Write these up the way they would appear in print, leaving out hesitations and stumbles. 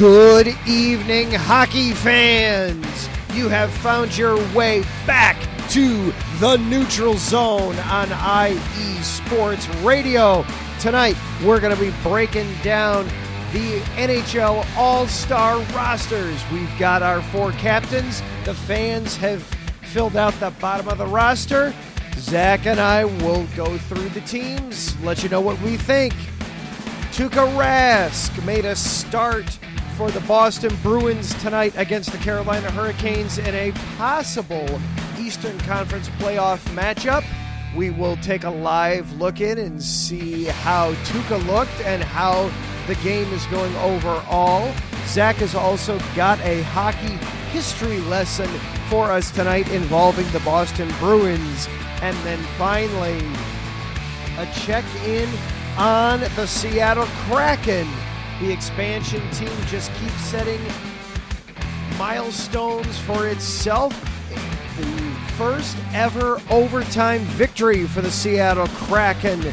Good evening, hockey fans. You have found your way back to the Neutral Zone on IE Sports Radio. Tonight, we're going to be breaking down the NHL All-Star rosters. We've got our four captains. The fans have filled out the bottom of the roster. Zach and I will go through the teams, let you know what we think. Tuukka Rask made a start for the Boston Bruins tonight against the Carolina Hurricanes in a possible Eastern Conference playoff matchup. We will take a live look in and see how Tuukka looked and how the game is going overall. Zach has also got a hockey history lesson for us tonight involving the Boston Bruins. And then finally, a check-in on the Seattle Kraken. The expansion team just keeps setting milestones for itself. The first ever overtime victory for the Seattle Kraken.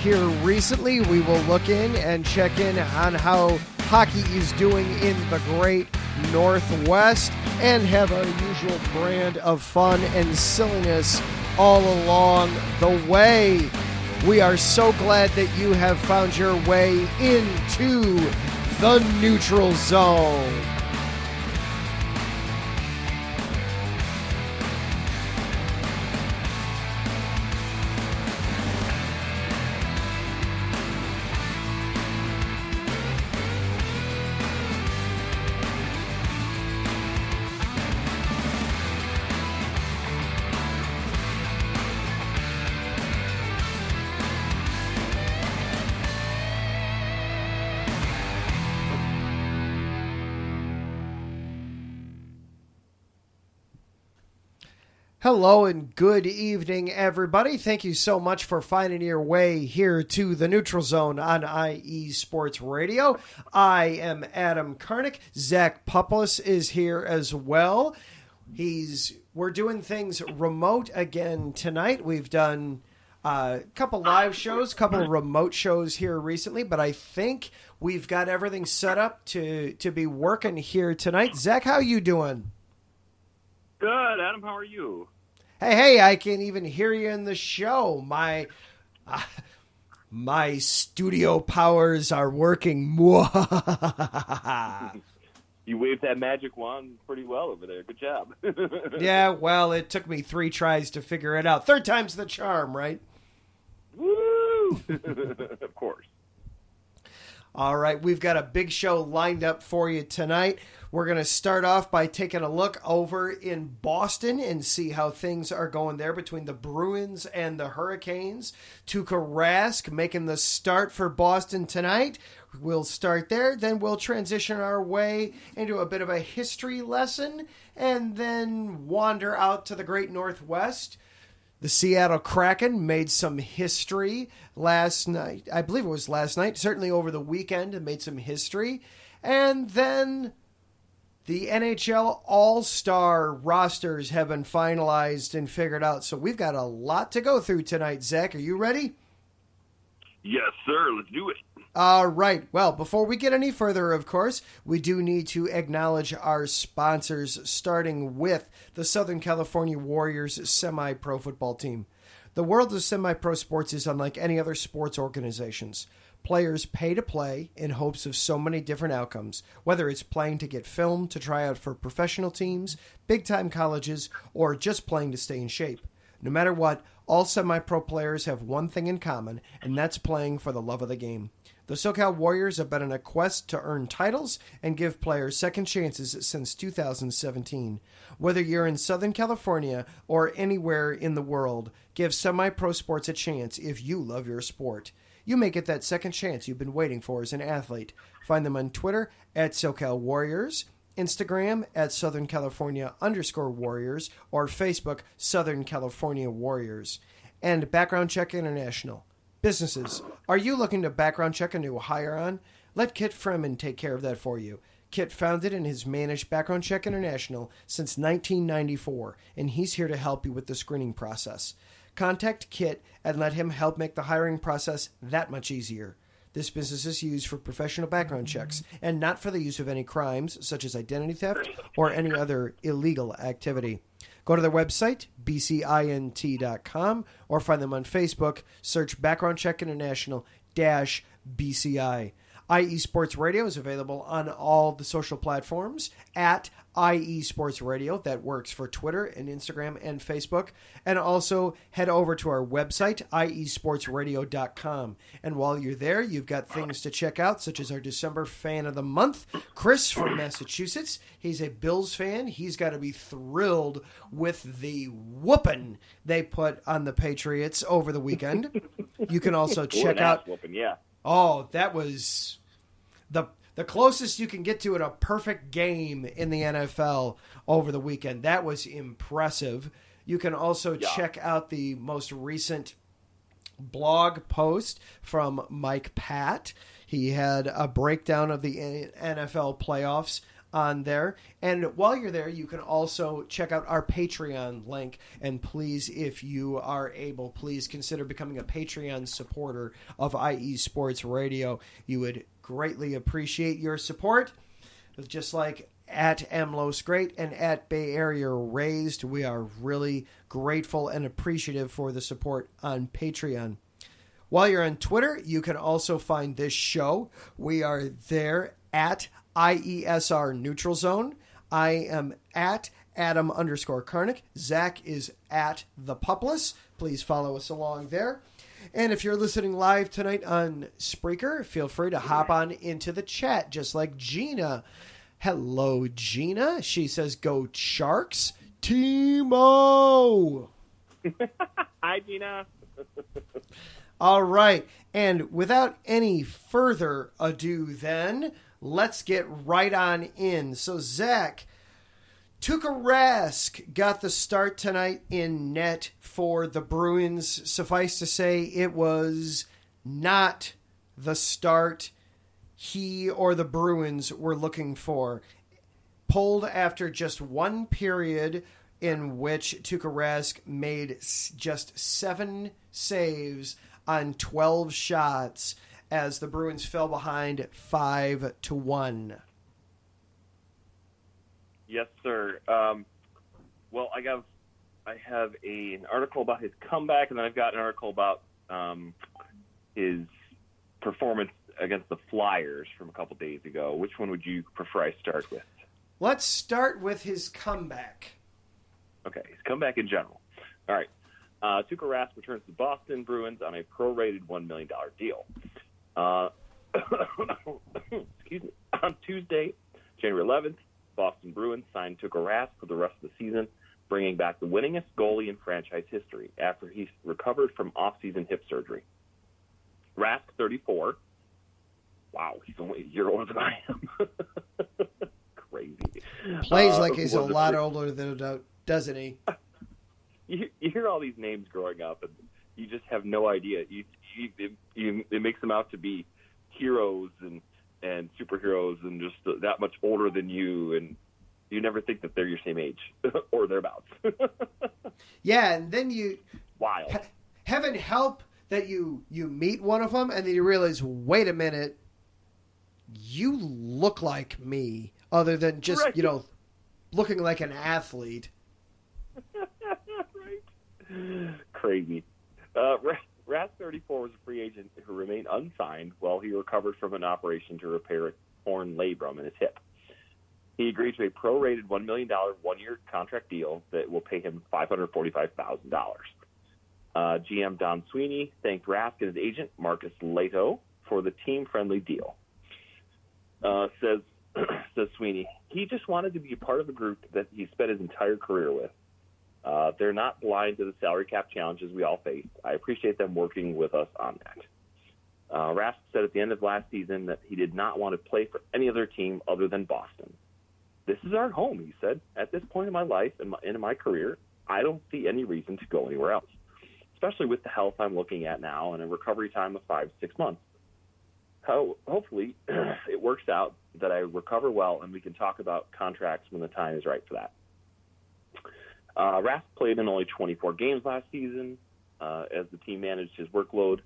Here recently, we will look in and check in on how hockey is doing in the great Northwest and have our usual brand of fun and silliness all along the way. We are so glad that you have found your way into the Neutral Zone. Hello and good evening, everybody. Thank you so much for finding your way here to the Neutral Zone on IE Sports Radio. I am Adam Karnick. Zach Puplis is here as well. We're doing things remote again tonight. We've done a couple live shows, a couple remote shows here recently, but I think we've got everything set up to be working here tonight. Zach, how you doing? Good, Adam. How are you? Hey, I can even hear you in the show. My studio powers are working. You waved that magic wand pretty well over there. Good job. Yeah, well, it took me 3 tries to figure it out. Third time's the charm, right? Woo! Of course. All right, we've got a big show lined up for you tonight. We're going to start off by taking a look over in Boston and see how things are going there between the Bruins and the Hurricanes. Tuukka Rask making the start for Boston tonight. We'll start there, then we'll transition our way into a bit of a history lesson and then wander out to the great Northwest. The Seattle Kraken made some history last night. I believe it was last night, certainly over the weekend, and made some history. And then the NHL All-Star rosters have been finalized and figured out. So we've got a lot to go through tonight. Zach, are you ready? Yes, sir. Let's do it. All right. Well, before we get any further, of course, we do need to acknowledge our sponsors, starting with the Southern California Warriors semi-pro football team. The world of semi-pro sports is unlike any other sports organizations. Players pay to play in hopes of so many different outcomes, whether it's playing to get filmed to try out for professional teams, big-time colleges, or just playing to stay in shape. No matter what, all semi-pro players have one thing in common, and that's playing for the love of the game. The SoCal Warriors have been on a quest to earn titles and give players second chances since 2017. Whether you're in Southern California or anywhere in the world, give semi-pro sports a chance if you love your sport. You may get that second chance you've been waiting for as an athlete. Find them on Twitter at SoCal Warriors, Instagram at Southern California_Warriors, or Facebook Southern California Warriors. And Background Check International. Businesses, are you looking to background check a new hire on? Let Kit Freeman take care of that for you. Kit founded and has managed Background Check International since 1994, and he's here to help you with the screening process. Contact Kit and let him help make the hiring process that much easier. This business is used for professional background checks and not for the use of any crimes, such as identity theft or any other illegal activity. Go to their website, bcint.com, or find them on Facebook. Search Background Check International -BCI. IE Sports Radio is available on all the social platforms at IE Sports Radio. That works for Twitter and Instagram and Facebook. And also head over to our website, iesportsradio.com. And while you're there, you've got things to check out, such as our December Fan of the Month, Chris from Massachusetts. He's a Bills fan. He's got to be thrilled with the whooping they put on the Patriots over the weekend. You can also check out... Whooping, yeah. Oh, that was the closest you can get to it, a perfect game in the NFL over the weekend. That was impressive. You can also check out the most recent blog post from Mike Pat. He had a breakdown of the NFL playoffs on there. And while you're there, you can also check out our Patreon link. And please, if you are able, please consider becoming a Patreon supporter of IE Sports Radio. You would greatly appreciate your support. Just like at MLOS Great and at Bay Area Raised, we are really grateful and appreciative for the support on Patreon. While you're on Twitter, you can also find this show. We are there at IESR Neutral Zone. I am at Adam_Karnick. Zach is at The Pupless. Please follow us along there. And if you're listening live tonight on Spreaker, feel free to hop on into the chat, just like Gina. Hello, Gina. She says, go Sharks. Teemo! Hi, Gina. All right. And without any further ado then, let's get right on in. So, Zach, Tuukka Rask got the start tonight in net for the Bruins. Suffice to say, it was not the start he or the Bruins were looking for. Pulled after just one period in which Tuukka Rask made just 7 saves on 12 shots as the Bruins fell behind 5-1. Yes, sir. Well, I have an article about his comeback, and then I've got an article about his performance against the Flyers from a couple days ago. Which one would you prefer I start with? Let's start with his comeback. Okay, his comeback in general. All right. Tuukka Rask returns to Boston Bruins on a prorated $1 million deal. Excuse me. On Tuesday, January 11th, Boston Bruins signed Tuukka Rask for the rest of the season, bringing back the winningest goalie in franchise history after he recovered from off-season hip surgery. Rask, 34. Wow, he's only a year older than I am. Crazy. Plays like he's a lot older than, doesn't he? You hear all these names growing up, and you just have no idea. It makes them out to be heroes and superheroes and just that much older than you, and you never think that they're your same age or thereabouts. Yeah, and then wild. Heaven help that you meet one of them, and then you realize, wait a minute, you look like me, other than just right. looking like an athlete. Right. Crazy. Rask, 34, was a free agent who remained unsigned while he recovered from an operation to repair a torn labrum in his hip. He agreed to a prorated $1 million one-year contract deal that will pay him $545,000. GM Don Sweeney thanked Rask and his agent, Marcus Lato, for the team-friendly deal. Says Sweeney, he just wanted to be a part of a group that he spent his entire career with. They're not blind to the salary cap challenges we all face. I appreciate them working with us on that. Rask said at the end of last season that he did not want to play for any other team other than Boston. This is our home, he said. At this point in my life and in my career, I don't see any reason to go anywhere else, especially with the health I'm looking at now and a recovery time of 5 to 6 months. Hopefully, it works out that I recover well and we can talk about contracts when the time is right for that. Rask played in only 24 games last season as the team managed his workload.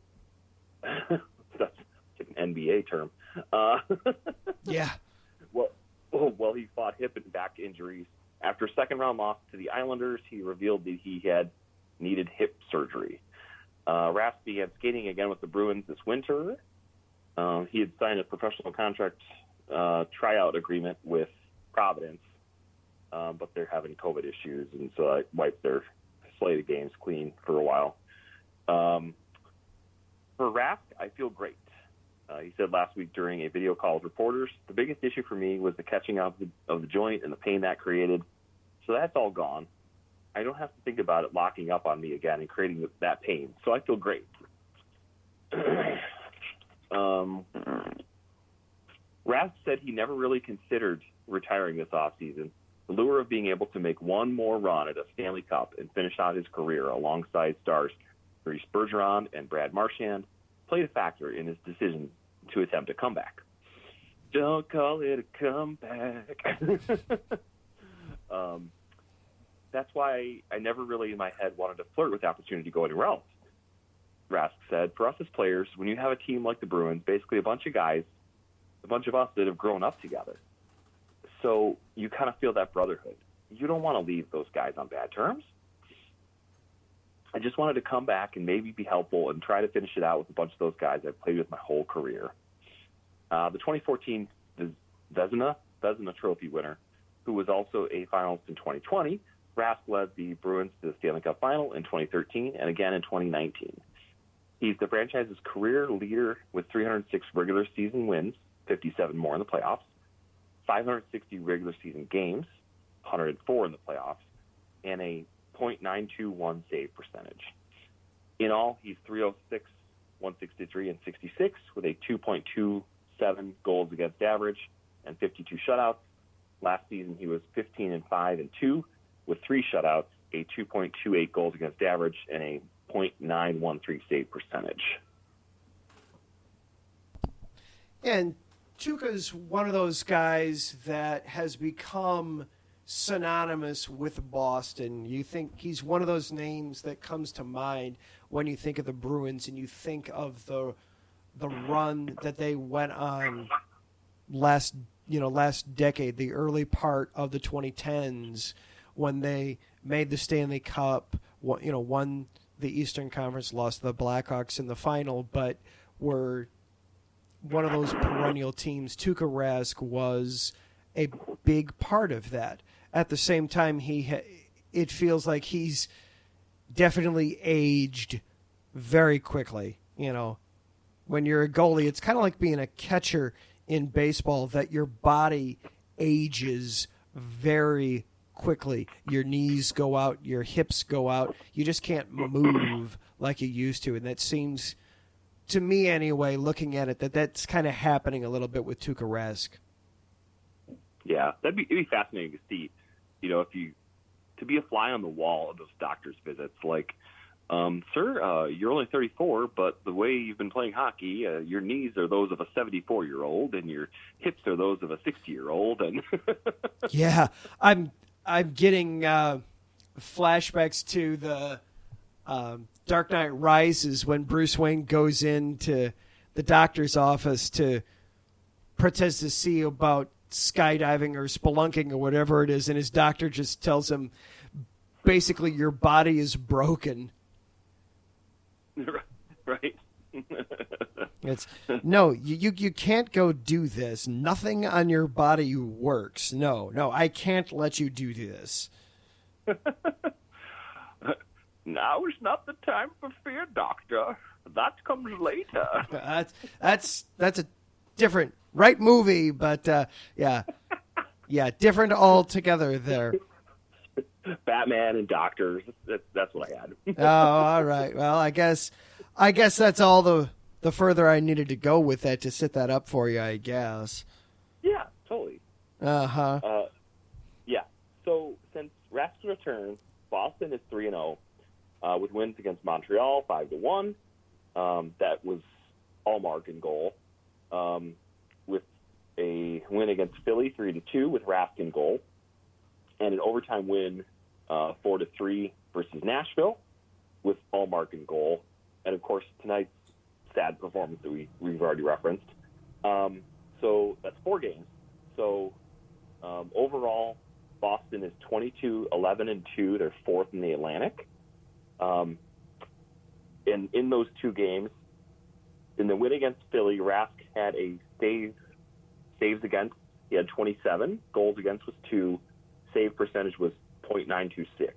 That's taking NBA term. Uh, Yeah. Well, he fought hip and back injuries. After a second-round loss to the Islanders, he revealed that he had needed hip surgery. Rask began skating again with the Bruins this winter. He had signed a professional contract tryout agreement with Providence, but they're having COVID issues, and so I wiped their slate of games clean for a while. For Rask, I feel great. He said last week during a video call with reporters, the biggest issue for me was the catching of the joint and the pain that created. So that's all gone. I don't have to think about it locking up on me again and creating that pain. So I feel great. Rask said he never really considered retiring this offseason. The lure of being able to make one more run at a Stanley Cup and finish out his career alongside stars Maurice Bergeron and Brad Marchand played a factor in his decision to attempt a comeback. Don't call it a comeback. That's why I never really in my head wanted to flirt with the opportunity to go anywhere else. Rask said, for us as players, when you have a team like the Bruins, basically a bunch of guys, a bunch of us that have grown up together, so you kind of feel that brotherhood. You don't want to leave those guys on bad terms. I just wanted to come back and maybe be helpful and try to finish it out with a bunch of those guys I've played with my whole career. The 2014 Vezina Trophy winner, who was also a finalist in 2020, Rask led the Bruins to the Stanley Cup Final in 2013 and again in 2019. He's the franchise's career leader with 306 regular season wins, 57 more in the playoffs, 560 regular season games, 104 in the playoffs, and a .921 save percentage. In all, he's 306, 163, and 66 with a 2.27 goals against average and 52 shutouts. Last season, he was 15-5-2 with 3 shutouts, a 2.28 goals against average, and a .913 save percentage. And Tuukka's one of those guys that has become synonymous with Boston. You think he's one of those names that comes to mind when you think of the Bruins and you think of the run that they went on last decade, the early part of the 2010s when they made the Stanley Cup, won the Eastern Conference, lost to the Blackhawks in the final, but were one of those perennial teams. Tuukka Rask was a big part of that. At the same time, it feels like he's definitely aged very quickly. When you're a goalie, it's kind of like being a catcher in baseball, that your body ages very quickly. Your knees go out, your hips go out. You just can't move like you used to. And that seems, to me anyway, looking at it, that's kind of happening a little bit with Tuukka Rask. Yeah, it'd be fascinating to see, to be a fly on the wall of those doctor's visits. Like, sir, you're only 34, but the way you've been playing hockey, your knees are those of a 74-year-old, and your hips are those of a 60-year-old. And yeah, I'm getting flashbacks to the Dark Knight Rises when Bruce Wayne goes into the doctor's office to protest to see about skydiving or spelunking or whatever it is, and his doctor just tells him, basically, your body is broken. Right. It's no, you can't go do this. Nothing on your body works. No, I can't let you do this. Now is not the time for fear, doctor. That comes later. That's a different movie, but yeah, different altogether there. Batman and doctors. That's what I had. Oh, all right. Well, I guess that's all the further I needed to go with that to set that up for you, I guess. Yeah, totally. Uh-huh. Yeah. So since Rask's return, Boston is 3-0 with wins against Montreal 5-1. That was Allmark in goal. With a win against Philly 3-2 with Rask in goal, and an overtime win 4-3 versus Nashville with Allmark in goal. And of course, tonight's sad performance that we've already referenced. So that's 4 games. So overall, Boston is 22-11-2. They're 4th in the Atlantic. And in those 2 games, in the win against Philly, Rask had a saves against. He had 27. Goals against was 2. Save percentage was .926.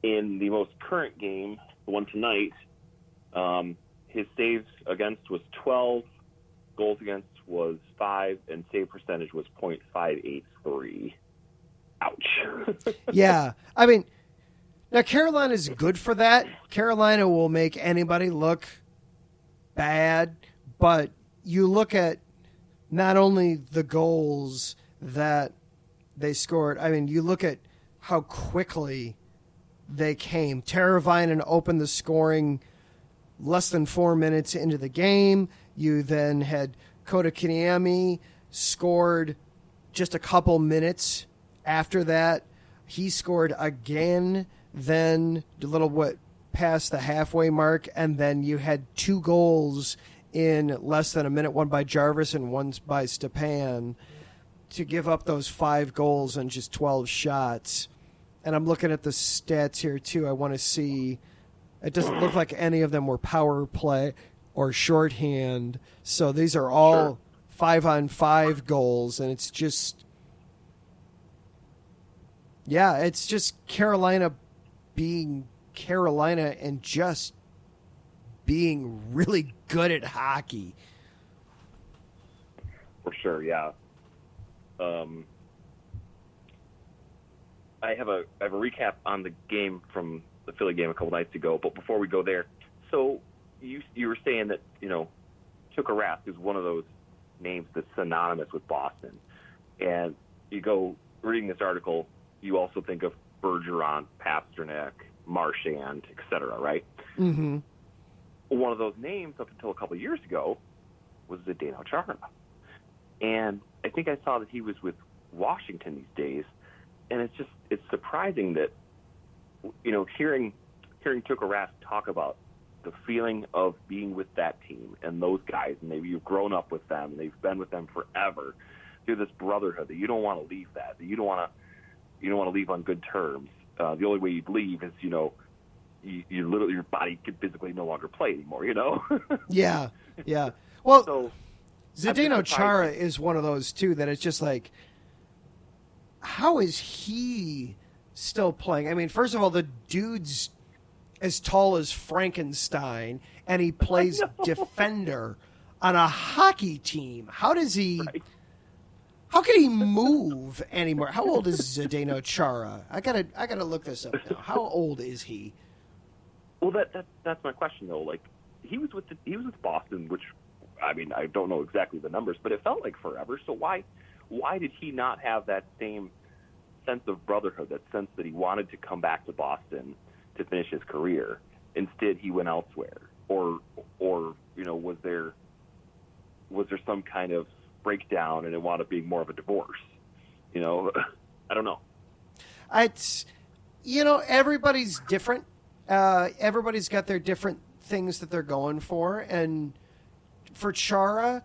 In the most current game, the one tonight, his saves against was 12. Goals against was 5, and save percentage was .583. Ouch. Yeah. I mean, now Carolina's good for that. Carolina will make anybody look bad, but you look at not only the goals that they scored, I mean, you look at how quickly they came. Teravainen opened the scoring less than 4 minutes into the game. You then had Kotkaniemi scored just a couple minutes after that. He scored again, then a little past the halfway mark, and then you had 2 goals in less than a minute, one by Jarvis and one by Stepan, to give up those 5 goals and just 12 shots. And I'm looking at the stats here, too. I want to see. It doesn't look like any of them were power play or shorthand. So these are all 5-on-5 goals, and it's just, yeah, it's just Carolina being Carolina and just being really good at hockey. For sure, yeah. I have a recap on the game from the Philly game a couple nights ago, but before we go there, so you were saying that, Tuukka Rask is one of those names that's synonymous with Boston. And you go reading this article, you also think of Bergeron, Pasternak, Marchand, etc., right? Mm-hmm. One of those names up until a couple of years ago was Zdeno Chara. And I think I saw that he was with Washington these days. And it's surprising that, hearing Tuukka Rask talk about the feeling of being with that team and those guys, and maybe you've grown up with them, and they've been with them forever, through this brotherhood, that you don't want to leave that you don't want to leave on good terms. The only way you'd leave is, you literally, your body could physically no longer play anymore, Yeah. Well, so, Zdeno Chara is one of those, too, that it's just like, how is he still playing? I mean, first of all, the dude's as tall as Frankenstein, and he plays defender on a hockey team. How does he... Right. How can he move anymore? How old is Zdeno Chara? I gotta look this up now. How old is he? Well, that's my question though. Like, he was with Boston, which, I mean, I don't know exactly the numbers, but it felt like forever. So why did he not have that same sense of brotherhood, that sense that he wanted to come back to Boston to finish his career? Instead, he went elsewhere, or was there some kind of breakdown and it wound up being more of a divorce? I don't know. It's, everybody's different. Everybody's got their different things that they're going for. And for Chara,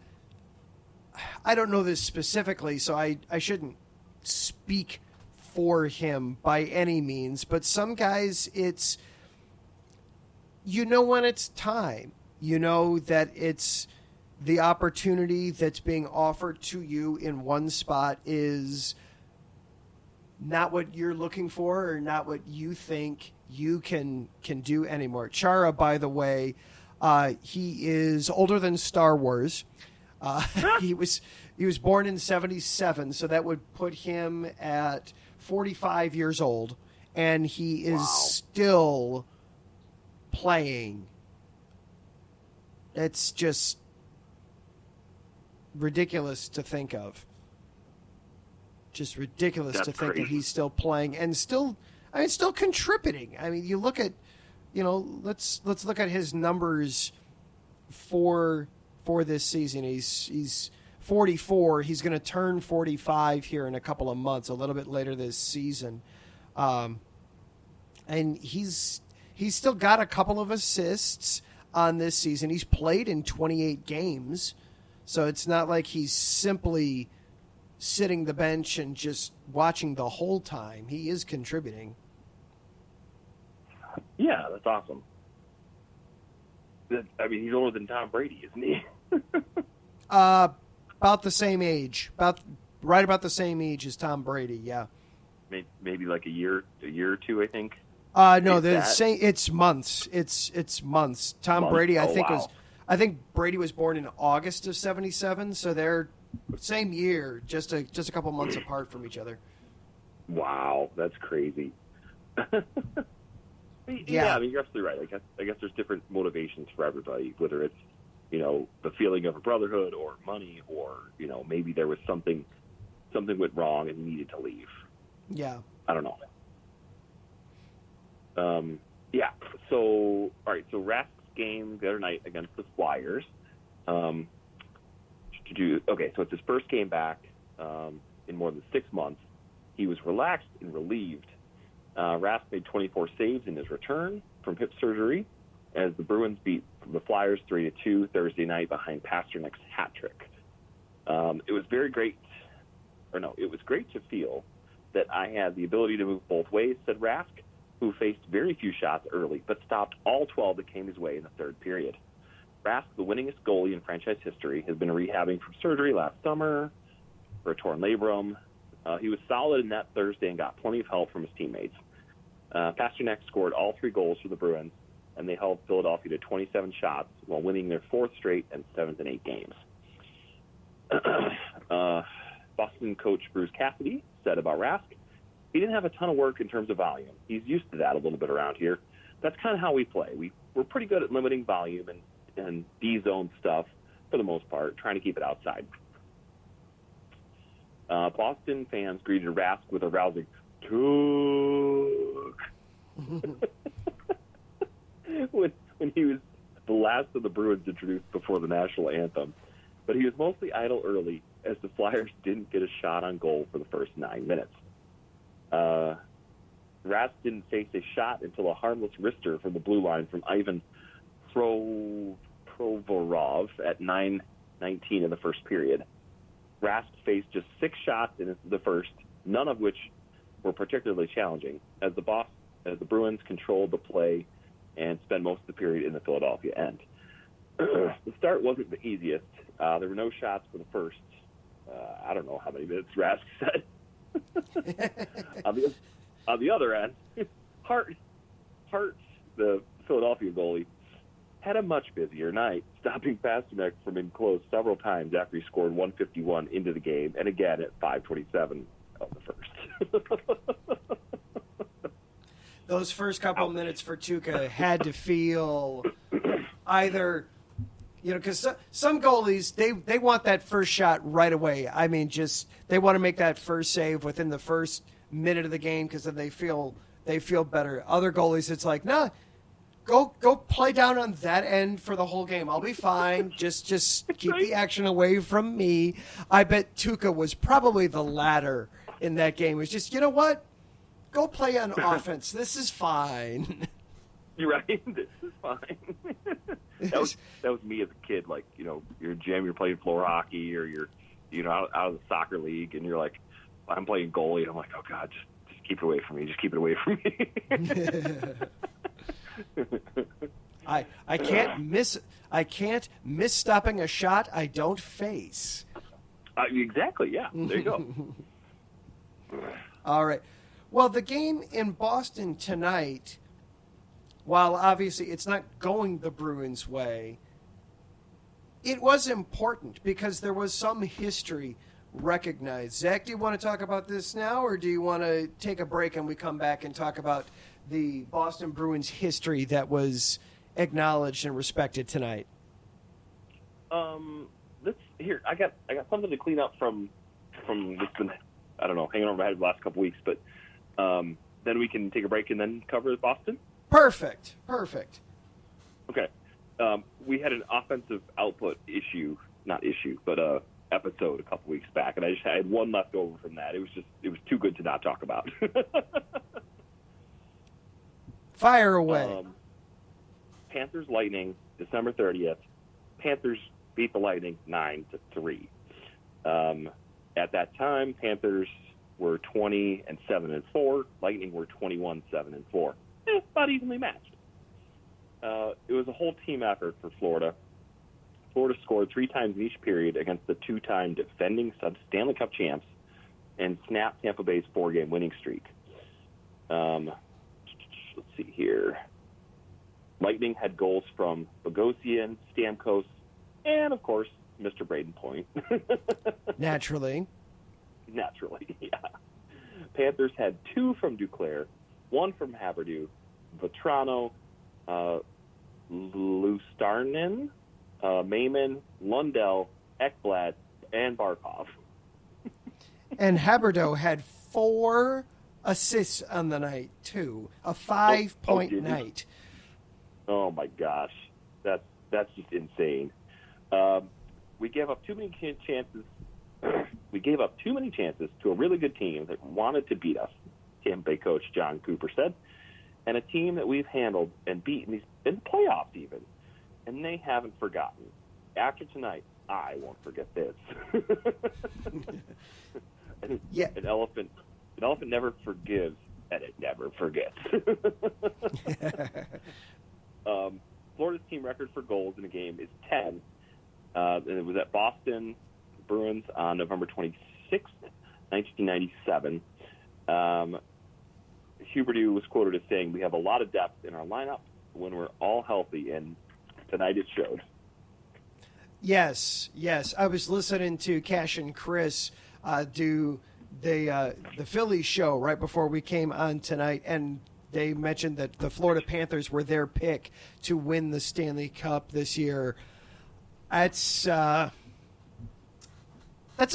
I don't know this specifically, so I shouldn't speak for him by any means. But some guys, it's, when it's time. That it's the opportunity that's being offered to you in one spot is not what you're looking for, or not what you think you can do anymore. Chara, by the way, he is older than Star Wars. He was born in 1977, so that would put him at 45 years old, and he is still playing. It's just ridiculous to think of. Just ridiculous to think that he's still playing and still contributing. I mean, you look at, let's look at his numbers for this season. He's 44. He's going to turn 45 here in a couple of months, a little bit later this season. And he's still got a couple of assists. on this season. He's played in 28 games, so it's not like he's simply sitting the bench and just watching the whole time. He is contributing. Yeah, that's awesome. I mean, he's older than Tom Brady, isn't he? About the same age. Right about the same age as Tom Brady, yeah. Maybe like a year or two, I think. No, it's months. It's months. Tom Brady, I think Brady was born in August of '77, so they're same year, just a couple months apart from each other. Wow, that's crazy. Yeah, I mean, you're absolutely right. I guess there's different motivations for everybody, whether it's, the feeling of a brotherhood or money, or, maybe there was something went wrong and needed to leave. Yeah. I don't know. Yeah. So, all right. So Rask's game the other night against the Flyers. Okay. So it's his first game back in more than 6 months. He was relaxed and relieved. Rask made 24 saves in his return from hip surgery as the Bruins beat the Flyers 3-2 Thursday night behind Pasternak's hat trick. It was great to feel that I had the ability to move both ways, said Rask, who faced very few shots early but stopped all 12 that came his way in the third period. Rask, the winningest goalie in franchise history, has been rehabbing from surgery last summer for a torn labrum. He was solid in that Thursday and got plenty of help from his teammates. Pasternak scored all 3 goals for the Bruins, and they held Philadelphia to 27 shots while winning their 4th straight and 7th in 8 games. Boston coach Bruce Cassidy said about Rask, he didn't have a ton of work in terms of volume. He's used to that a little bit around here. That's kind of how we play. We're pretty good at limiting volume and D-zone stuff for the most part, trying to keep it outside. Boston fans greeted Rask with a rousing "Took" when he was the last of the Bruins introduced before the national anthem. But he was mostly idle early as the Flyers didn't get a shot on goal for the first 9 minutes. Rask didn't face a shot until a harmless wrister from the blue line from Ivan Provorov at 9:19 in the first period. Rask faced just 6 shots in the first, none of which were particularly challenging, as the Bruins controlled the play and spent most of the period in the Philadelphia end. The start wasn't the easiest. There were no shots for the first, I don't know how many minutes Rask said. On the other end, Hart, the Philadelphia goalie, had a much busier night, stopping Pasternak from being close several times after he scored 151 into the game, and again at 5:27 of the first. Those first couple minutes for Tuukka had to feel either, because some goalies, they want that first shot right away. I mean, they want to make that first save within the first minute of the game because then they feel better. Other goalies, it's like, nah, go play down on that end for the whole game. I'll be fine. Just keep the action away from me. I bet Tuukka was probably the latter in that game. It was just, you know what? Go play on offense. This is fine. You're right. This is fine. that was me as a kid. Like, you're in gym, you're playing floor hockey, or you're out of the soccer league, and you're like, I'm playing goalie, and I'm like, oh God, just keep it away from me. Just keep it away from me. I can't miss stopping a shot I don't face. Exactly. Yeah. There you go. All right. Well, the game in Boston tonight, while obviously it's not going the Bruins' way, it was important because there was some history recognized. Zach, do you want to talk about this now, or do you want to take a break and we come back and talk about the Boston Bruins history that was acknowledged and respected tonight? I got something to clean up from what's been, I don't know, hanging over my head the last couple weeks, but then we can take a break and then cover Boston. Perfect. Okay. We had an offensive output episode a couple weeks back, and I had one left over from that. It was too good to not talk about. Fire away. Panthers Lightning December 30th, Panthers beat the Lightning 9-3. At that time, Panthers were 20-7-4. Lightning were 21-7-4. About evenly matched. It was a whole team effort for Florida. Florida scored 3 times in each period against the 2-time defending Stanley Cup champs and snapped Tampa Bay's 4-game winning streak. Let's see here. Lightning had goals from Bogosian, Stamkos, and, of course, Mr. Braden Point. Naturally, yeah. Panthers had 2 from Duclair, 1 from Haberdeau, Vetrano, Lustarnen, Mayman, Lundell, Ekblad, and Barkov. And Haberdeau had 4 assists on the night, too. A 5-point night. Oh, my gosh. That's just insane. We gave up too many chances. We gave up too many chances to a really good team that wanted to beat us, Tampa Bay coach John Cooper said, and a team that we've handled and beaten in the playoffs even, and they haven't forgotten. After tonight, I won't forget this. Yeah. An elephant never forgives, and it never forgets. Florida's team record for goals in a game is 10. And it was at Boston Bruins on November 26th, 1997. Huberdeau was quoted as saying, "We have a lot of depth in our lineup when we're all healthy," and tonight it showed. Yes. I was listening to Cash and Chris do the Philly show right before we came on tonight, and they mentioned that the Florida Panthers were their pick to win the Stanley Cup this year. That's a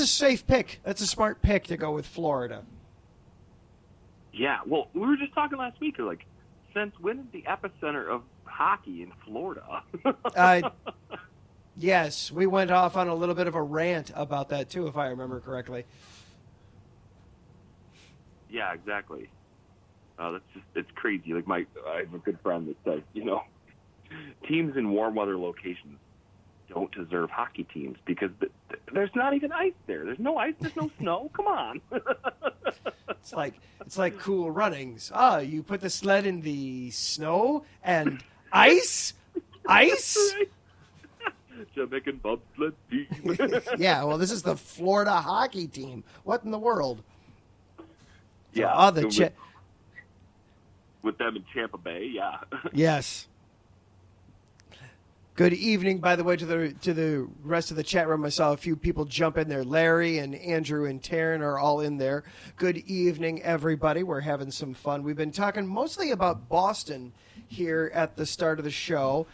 safe pick. That's a smart pick to go with Florida. Yeah, well, we were just talking last week, like, since when is the epicenter of hockey in Florida? Yes, we went off on a little bit of a rant about that, too, if I remember correctly. Yeah, exactly. It's crazy. Like, I have a good friend that says, teams in warm weather locations don't deserve hockey teams because there's not even ice there. There's no ice. There's no snow. Come on. It's like Cool Runnings. You put the sled in the snow and ice. Jamaican bobsled team. Yeah, well, this is the Florida hockey team. What in the world? Yeah. With them in Tampa Bay, yeah. Yes. Good evening, by the way, to the rest of the chat room. I saw a few people jump in there. Larry and Andrew and Taryn are all in there. Good evening, everybody. We're having some fun. We've been talking mostly about Boston here at the start of the show.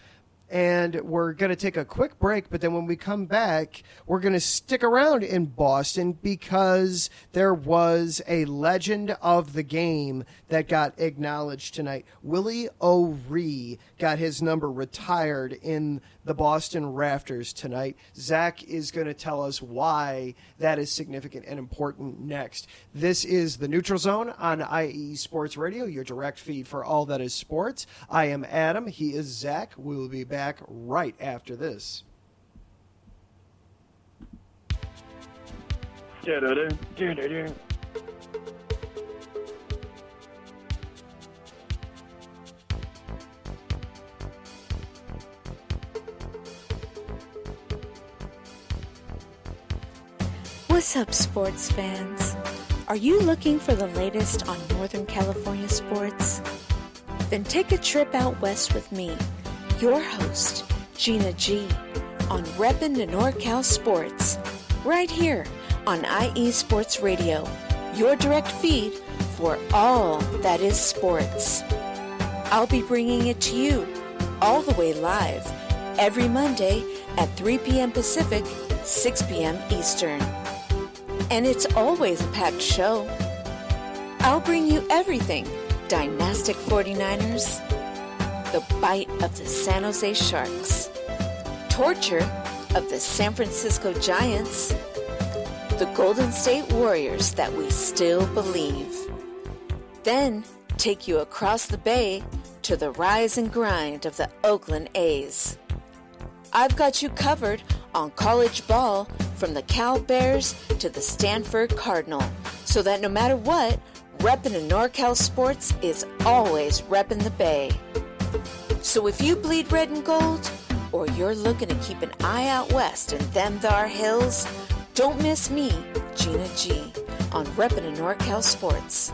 And we're going to take a quick break, but then when we come back, we're going to stick around in Boston because there was a legend of the game that got acknowledged tonight. Willie O'Ree got his number retired in the Boston Rafters tonight. Zach is going to tell us why that is significant and important next. This is the Neutral Zone on IE Sports Radio, your direct feed for all that is sports. I am Adam. He is Zach. We will be back right after this. What's up, sports fans? Are you looking for the latest on Northern California sports? Then take a trip out west with me, your host, Gina G, on Reppin' the NorCal Sports, right here on IE Sports Radio, your direct feed for all that is sports. I'll be bringing it to you all the way live every Monday at 3 p.m. Pacific, 6 p.m. Eastern. And it's always a packed show. I'll bring you everything Dynastic 49ers, the bite of the San Jose Sharks, torture of the San Francisco Giants, the Golden State Warriors that we still believe. Then take you across the bay to the rise and grind of the Oakland A's. I've got you covered on college ball from the Cal Bears to the Stanford Cardinal, so that no matter what, reppin' in NorCal sports is always reppin' the Bay. So if you bleed red and gold, or you're looking to keep an eye out west in them thar hills, don't miss me, Gina G, on reppin' in NorCal sports.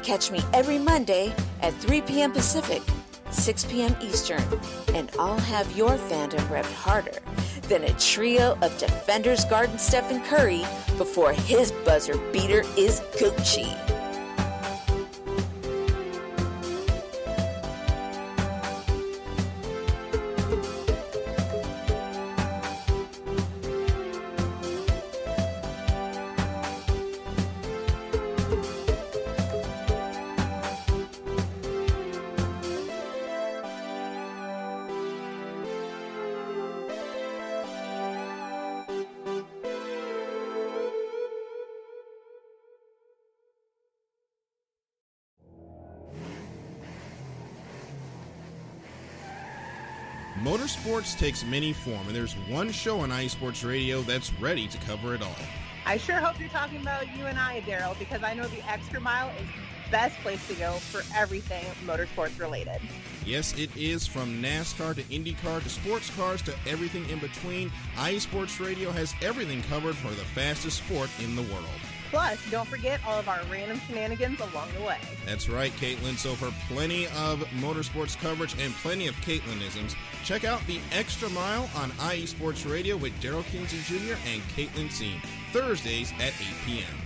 Catch me every Monday at 3 p.m. Pacific, 6 p.m. Eastern, and I'll have your fandom repped harder than a trio of defenders guarding Stephen Curry before his buzzer beater is Gucci. Motorsports takes many form, and there's one show on IE Sports Radio that's ready to cover it all. I sure hope you're talking about you and I, Daryl, because I know the Extra Mile is the best place to go for everything motorsports related. Yes, it is. From NASCAR to IndyCar to sports cars to everything in between, IE Sports Radio has everything covered for the fastest sport in the world. Plus, don't forget all of our random shenanigans along the way. That's right, Caitlin. So for plenty of motorsports coverage and plenty of Caitlinisms, check out the Extra Mile on IE Sports Radio with Daryl Kinsey Jr. and Caitlin Seen, Thursdays at 8 p.m.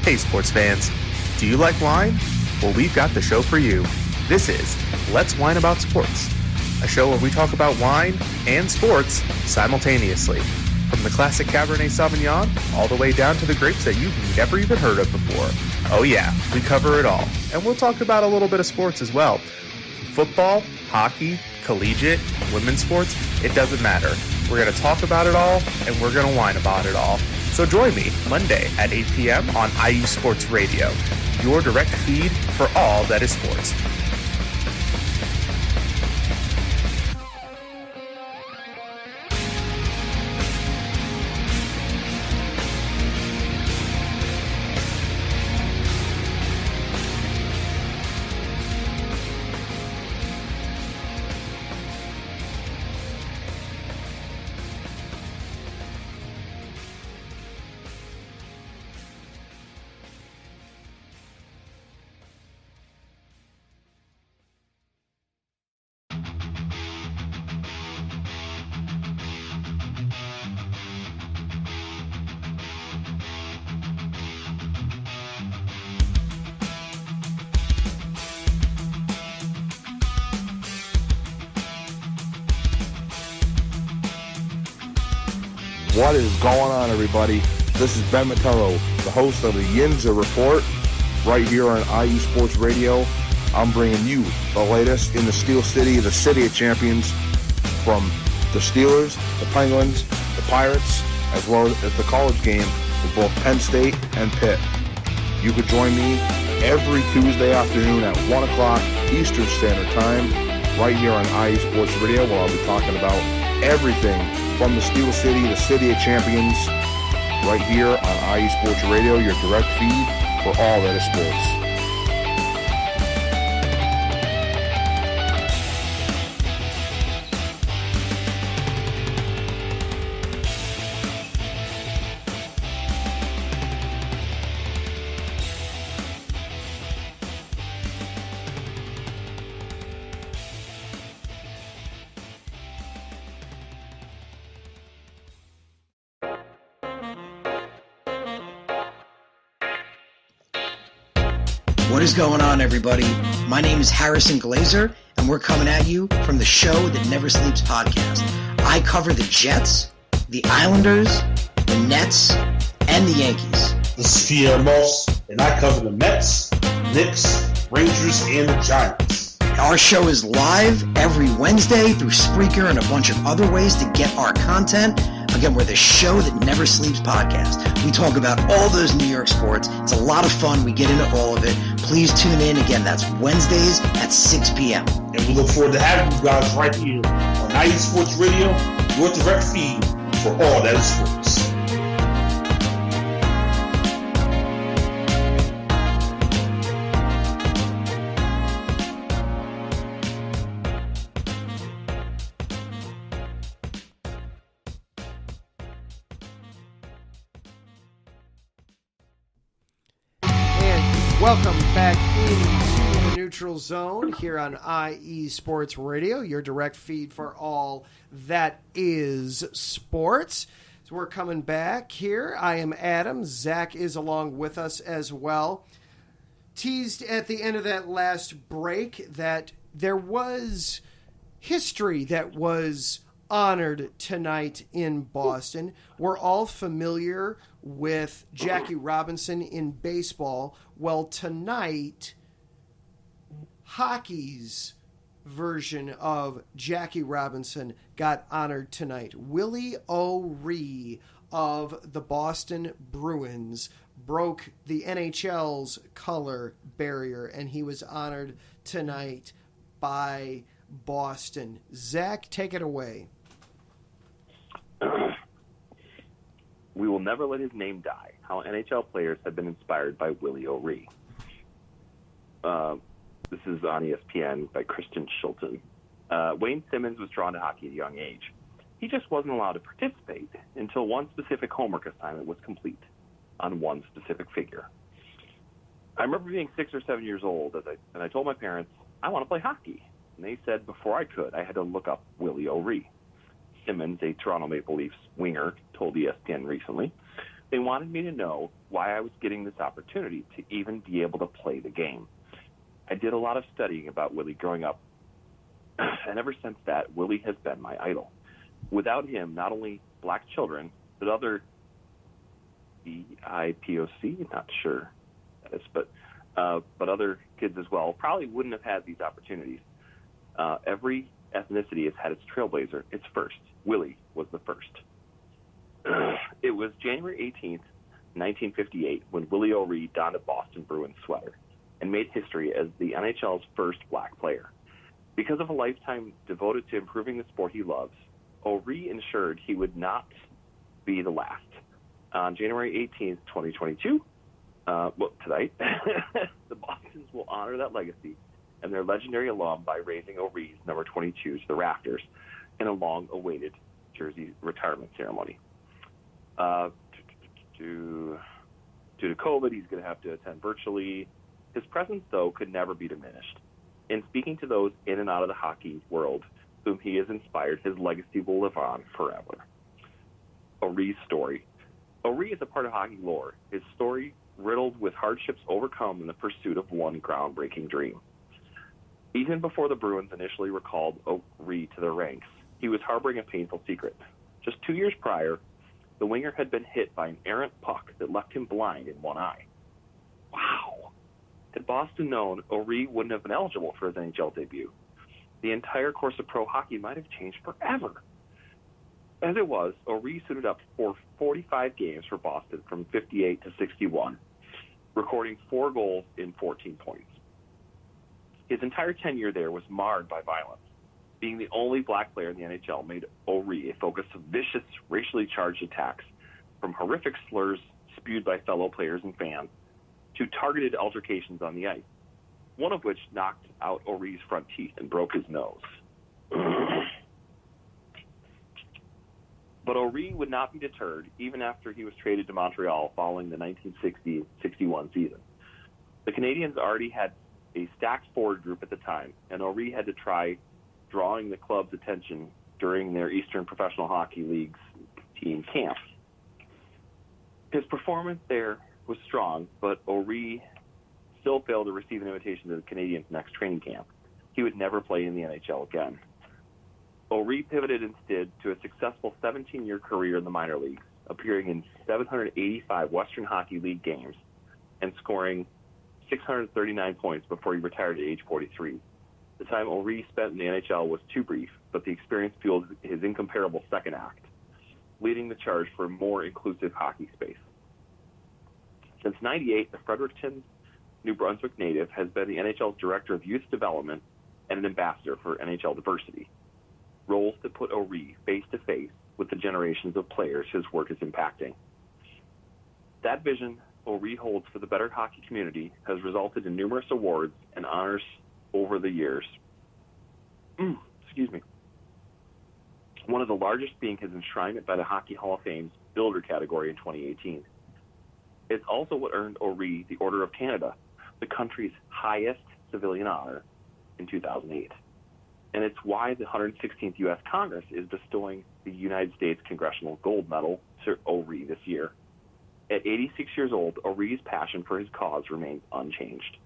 Hey sports fans, do you like wine? Well, we've got the show for you. This is Let's Wine About Sports, a show where we talk about wine and sports simultaneously. From the classic Cabernet Sauvignon all the way down to the grapes that you've never even heard of before. Oh yeah, we cover it all. And we'll talk about a little bit of sports as well. Football, hockey, collegiate, women's sports, it doesn't matter. We're going to talk about it all, and we're going to whine about it all. So join me Monday at 8 p.m. on IE Sports Radio, your direct feed for all that is sports. What is going on, everybody? This is Ben Matello, the host of the Yinza Report, right here on IE Sports Radio. I'm bringing you the latest in the Steel City, the City of Champions, from the Steelers, the Penguins, the Pirates, as well as the college game with both Penn State and Pitt. You could join me every Tuesday afternoon at 1 o'clock Eastern Standard Time, right here on IE Sports Radio, where I'll be talking about everything from the Steel City, the City of Champions, right here on IE Sports Radio, your direct feed for all that is sports. What is going on, everybody? My name is Harrison Glazer, and we're coming at you from the Show That Never Sleeps podcast. I cover the Jets, the Islanders, the Nets, and the Yankees. This is Pierre Moss, and I cover the Mets, Knicks, Rangers, and the Giants. Our show is live every Wednesday through Spreaker and a bunch of other ways to get our content. Again, we're the Show That Never Sleeps podcast. We talk about all those New York sports. It's a lot of fun. We get into all of it. Please tune in. Again, that's Wednesdays at 6 p.m. And we look forward to having you guys right here on IE Sports Radio, your direct feed for all that is sports. Welcome back into the Neutral Zone here on IE Sports Radio, your direct feed for all that is sports. So we're coming back here. I am Adam. Zach is along with us as well. Teased at the end of that last break that there was history that was honored tonight in Boston. We're all familiar with Jackie Robinson in baseball. Well, tonight, hockey's version of Jackie Robinson got honored tonight. Willie O'Ree of the Boston Bruins broke the NHL's color barrier, and he was honored tonight by Boston. Zach, take it away. We will never let his name die. How NHL players have been inspired by Willie O'Ree. This is on ESPN by Christian Schulten. Wayne Simmons was drawn to hockey at a young age. He just wasn't allowed to participate until one specific homework assignment was complete on one specific figure. I remember being 6 or 7 years old, and I told my parents, I want to play hockey. And they said before I could, I had to look up Willie O'Ree. Simmons, a Toronto Maple Leafs winger, told ESPN recently, they wanted me to know why I was getting this opportunity to even be able to play the game. I did a lot of studying about Willie growing up, and ever since that, Willie has been my idol. Without him, not only black children, but other BIPOC, not sure that is, but other kids as well, probably wouldn't have had these opportunities. Every ethnicity has had its trailblazer. It's first. Willie was the first. It was January 18th, 1958, when Willie O'Ree donned a Boston Bruins sweater and made history as the NHL's first black player. Because of a lifetime devoted to improving the sport he loves, O'Ree ensured he would not be the last. On January 18th, 2022, tonight, the Bostons will honor that legacy and their legendary alum by raising O'Ree's number 22 to the rafters in a long-awaited jersey retirement ceremony. Due to COVID, he's going to have to attend virtually. His presence, though, could never be diminished. In speaking to those in and out of the hockey world whom he has inspired, his legacy will live on forever. O'Ree's story. O'Ree is a part of hockey lore, his story riddled with hardships overcome in the pursuit of one groundbreaking dream. Even before the Bruins initially recalled O'Ree to their ranks, he was harboring a painful secret. Just 2 years prior, the winger had been hit by an errant puck that left him blind in one eye. Wow. Had Boston known, O'Ree wouldn't have been eligible for his NHL debut. The entire course of pro hockey might have changed forever. As it was, O'Ree suited up for 45 games for Boston from 58 to 61, recording 4 goals in 14 points. His entire tenure there was marred by violence. Being the only black player in the NHL made O'Ree a focus of vicious, racially charged attacks, from horrific slurs spewed by fellow players and fans to targeted altercations on the ice, one of which knocked out O'Ree's front teeth and broke his nose. But O'Ree would not be deterred even after he was traded to Montreal following the 1960-61 season. The Canadiens already had a stacked forward group at the time, and O'Ree had to try drawing the club's attention during their Eastern Professional Hockey League's team camp. His performance there was strong, but O'Ree still failed to receive an invitation to the Canadiens' next training camp. He would never play in the NHL again. O'Ree pivoted instead to a successful 17-year career in the minor leagues, appearing in 785 Western Hockey League games and scoring 639 points before he retired at age 43. The time O'Ree spent in the NHL was too brief, but the experience fueled his incomparable second act, leading the charge for a more inclusive hockey space. Since '98, the Fredericton, New Brunswick native has been the NHL's Director of Youth Development and an ambassador for NHL diversity, roles that put O'Ree face-to-face with the generations of players his work is impacting. That vision O'Ree holds for the better hockey community has resulted in numerous awards and honors over the years. Excuse me. One of the largest being his enshrinement by the Hockey Hall of Fame's Builder category in 2018. It's also what earned O'Ree the Order of Canada, the country's highest civilian honor, in 2008. And it's why the 116th U.S. Congress is bestowing the United States Congressional Gold Medal to O'Ree this year. At 86 years old, O'Ree's passion for his cause remains unchanged.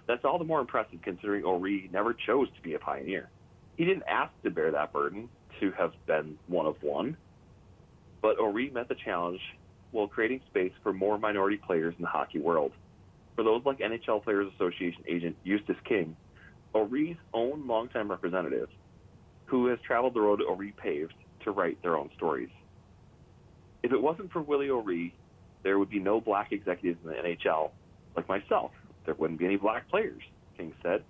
That's all the more impressive considering O'Ree never chose to be a pioneer. He didn't ask to bear that burden, to have been one of one. But O'Ree met the challenge while creating space for more minority players in the hockey world. For those like NHL Players Association agent Eustace King, O'Ree's own longtime representative, who has traveled the road O'Ree paved to write their own stories. If it wasn't for Willie O'Ree, there would be no black executives in the NHL, like myself. There wouldn't be any black players, King said.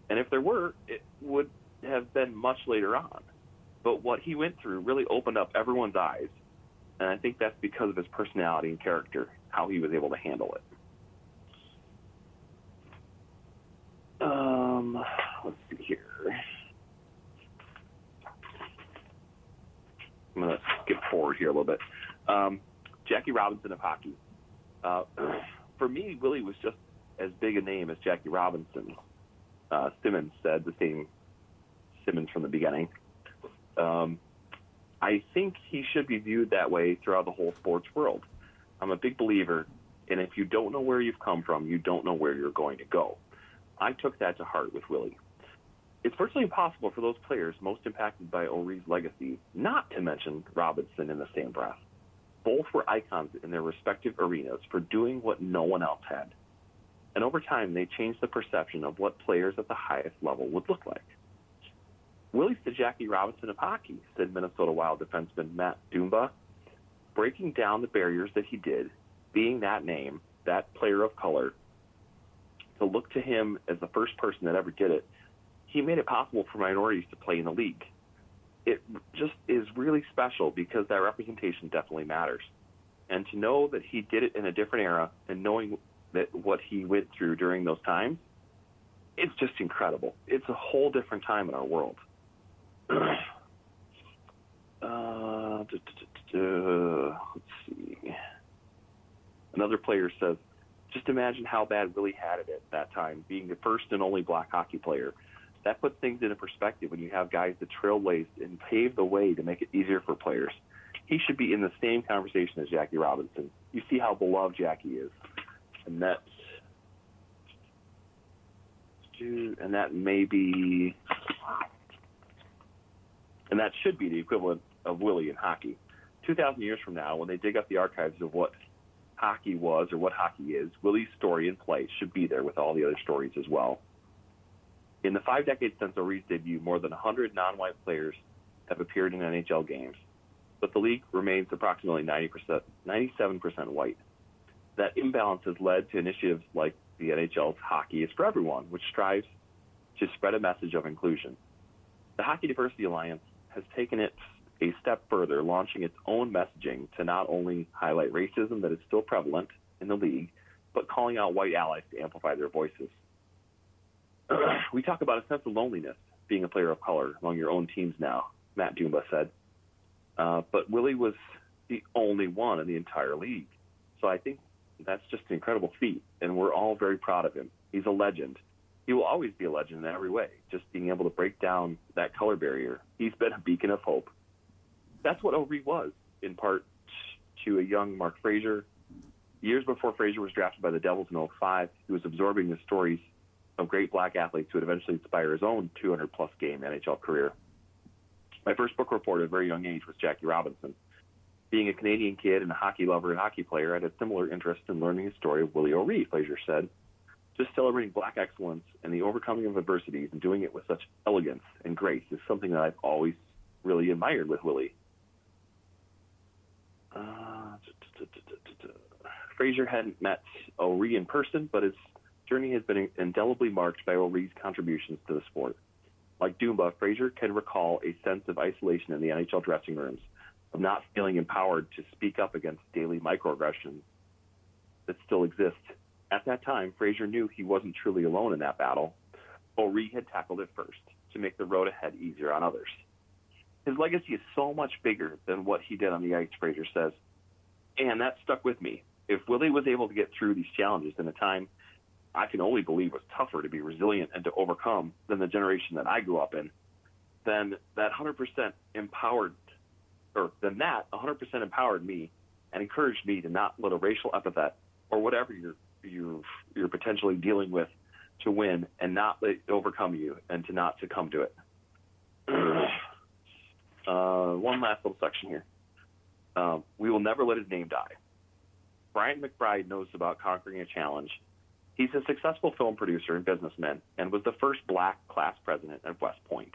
And if there were, it would have been much later on. But what he went through really opened up everyone's eyes, and I think that's because of his personality and character, how he was able to handle it. Let's see here. I'm going to skip forward here a little bit. Jackie Robinson of hockey. For me, Willie was just as big a name as Jackie Robinson. Simmons said, the same Simmons from the beginning. I think he should be viewed that way throughout the whole sports world. I'm a big believer in if you don't know where you've come from, you don't know where you're going to go. I took that to heart with Willie. It's virtually impossible for those players most impacted by O'Ree's legacy not to mention Robinson in the same breath. Both were icons in their respective arenas for doing what no one else had. And over time, they changed the perception of what players at the highest level would look like. Willie's the Jackie Robinson of hockey, said Minnesota Wild defenseman Matt Dumba. Breaking down the barriers that he did, being that name, that player of color, to look to him as the first person that ever did it, he made it possible for minorities to play in the league. It just is really special because that representation definitely matters. And to know that he did it in a different era and knowing that what he went through during those times, it's just incredible. It's a whole different time in our world. Let's see. Another player says, just imagine how bad Willie had it at that time, being the first and only black hockey player. That puts things into perspective when you have guys that trailblazed and paved the way to make it easier for players. He should be in the same conversation as Jackie Robinson. You see how beloved Jackie is. And that may be, and that should be the equivalent of Willie in hockey. 2,000 years from now, when they dig up the archives of what hockey was or what hockey is, Willie's story and play should be there with all the other stories as well. In the 5 decades since O'Ree's debut, more than 100 non-white players have appeared in NHL games, but the league remains approximately 97% white. That imbalance has led to initiatives like the NHL's Hockey is for Everyone, which strives to spread a message of inclusion. The Hockey Diversity Alliance has taken it a step further, launching its own messaging to not only highlight racism that is still prevalent in the league, but calling out white allies to amplify their voices. We talk about a sense of loneliness being a player of color among your own teams now, Matt Dumba said. But Willie was the only one in the entire league. So I think that's just an incredible feat, and we're all very proud of him. He's a legend. He will always be a legend in every way, just being able to break down that color barrier. He's been a beacon of hope. That's what O'Ree was, in part to a young Mark Frazier, Years before Frazier was drafted by the Devils in 2005, he was absorbing the stories of great black athletes who would eventually inspire his own 200-plus game NHL career. My first book report at a very young age was Jackie Robinson. Being a Canadian kid and a hockey lover and hockey player, I had a similar interest in learning the story of Willie O'Ree, Frazier said. Just celebrating black excellence and the overcoming of adversities and doing it with such elegance and grace is something that I've always really admired with Willie. Frazier hadn't met O'Ree in person, but his journey has been indelibly marked by O'Ree's contributions to the sport. Like Dumba, Frazier can recall a sense of isolation in the NHL dressing rooms, of not feeling empowered to speak up against daily microaggressions that still exist. At that time, Frazier knew he wasn't truly alone in that battle. O'Ree had tackled it first to make the road ahead easier on others. His legacy is so much bigger than what he did on the ice, Frazier says, and that stuck with me. If Willie was able to get through these challenges in a time I can only believe was tougher to be resilient and to overcome than the generation that I grew up in, then that 100% empowered me and encouraged me to not let a racial epithet or whatever you're potentially dealing with to win and not let it overcome you and to not succumb to it. One last little section here. We will never let his name die. Brian McBride knows about conquering a challenge. He's a successful film producer and businessman and was the first black class president at West Point.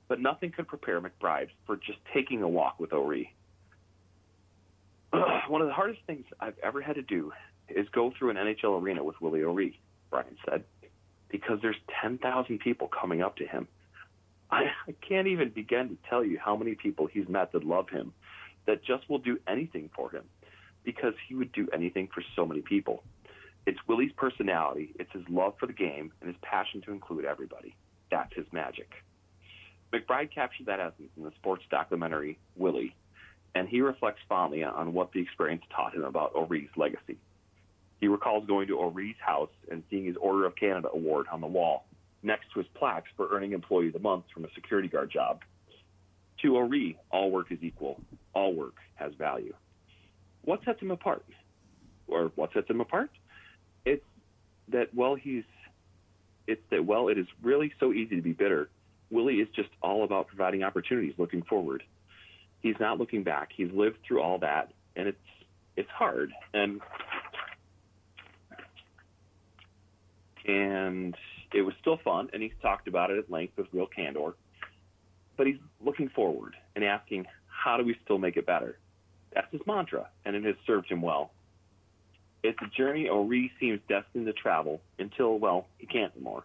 But nothing could prepare McBride for just taking a walk with O'Ree. One of the hardest things I've ever had to do is go through an NHL arena with Willie O'Ree, Brian said, because there's 10,000 people coming up to him. I can't even begin to tell you how many people he's met that love him, that just will do anything for him, because he would do anything for so many people. It's Willie's personality, it's his love for the game, and his passion to include everybody. That's his magic. McBride captured that essence in the sports documentary, Willie, and he reflects fondly on what the experience taught him about O'Ree's legacy. He recalls going to O'Ree's house and seeing his Order of Canada award on the wall, next to his plaques for earning Employee of the Month from a security guard job. To O'Ree, all work is equal. All work has value. What sets him apart? Or what sets him apart? It's that, it is really so easy to be bitter. Willie is just all about providing opportunities, looking forward. He's not looking back. He's lived through all that, and it's hard. And it was still fun, and he's talked about it at length with real candor. But he's looking forward and asking, how do we still make it better? That's his mantra, and it has served him well. It's a journey O'Ree seems destined to travel until, well, he can't anymore.